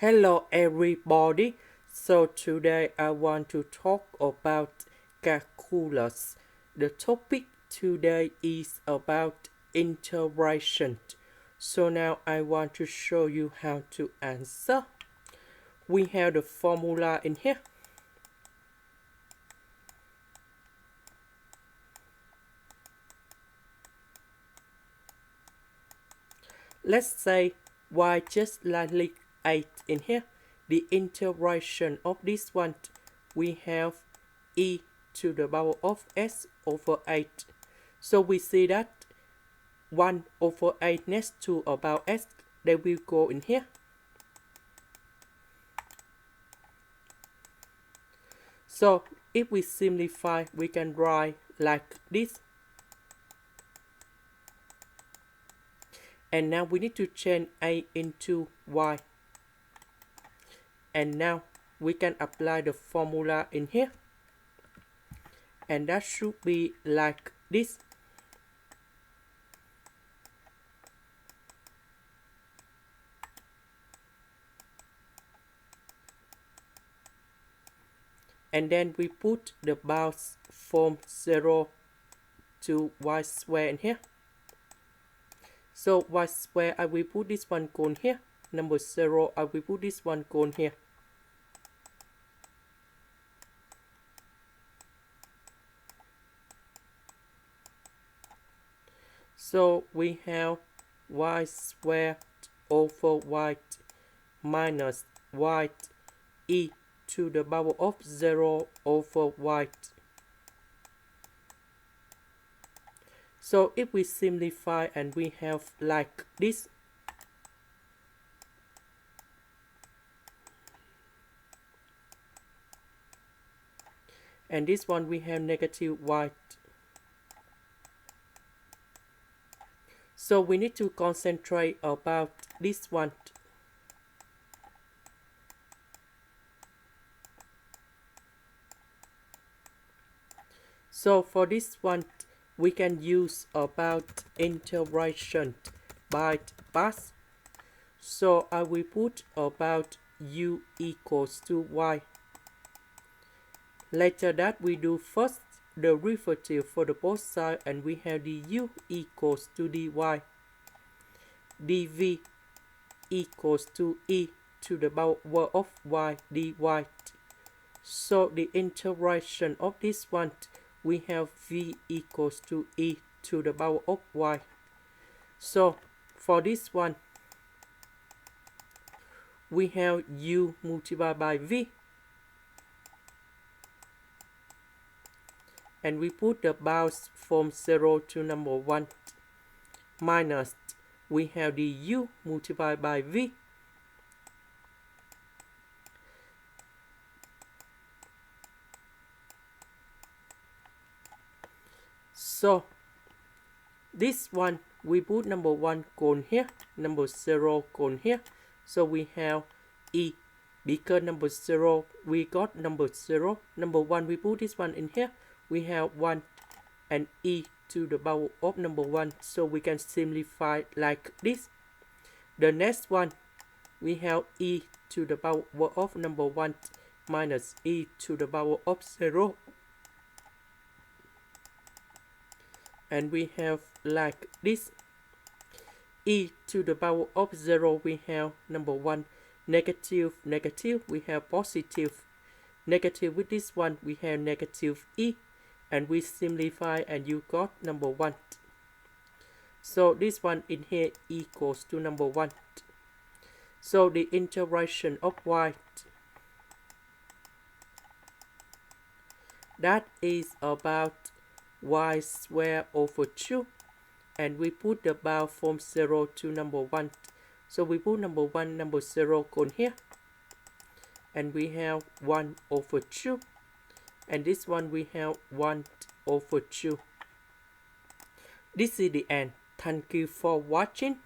Hello everybody. So today I want to talk about calculus. The topic today is about integration. So now I want to show you how to answer. We have the formula in here. Let's say y just slightly 8 in here. The integration of this one, we have e to the power of s over 8. So we see that 1 over 8 next to about s, they will go in here. So if we simplify, we can write like this. And now we need to change a into y. And now we can apply the formula in here. And that should be like this. And then we put the bounds from 0 to y square in here. So y square, I will put this one cone here. Number 0, I will put this one cone here. So we have y squared over y minus y e to the power of 0 over y. So if we simplify and we have like this. And this one we have negative y. So we need to concentrate about this one. So for this one, we can use about integration by parts. So I will put about u equals to y. Later that we do first the derivative for the both sides, and we have the u equals to dy. dv equals to e to the power of y dy. So the integration of this one, we have v equals to e to the power of y. So for this one, we have u multiplied by v. And we put the bounds from 0 to number 1 minus, we have the u multiplied by v. So this one, we put number 1 cone here, number 0 cone here. So we have e, because number 0, we got number 0. Number 1, we put this one in here. We have 1 and e to the power of number 1. So we can simplify like this. The next one, we have e to the power of number 1 minus e to the power of 0. And we have like this. E to the power of 0, we have number 1 negative, negative, we have positive. Negative with this one, we have negative e. And we simplify and you got number 1. So this one in here equals to number 1. So the integration of y, that is about y squared over 2. And we put the bound from 0 to number 1. So we put number 1, number 0 cone here. And we have 1 over 2. And this one we have 1 over 2. This is the end. Thank you for watching.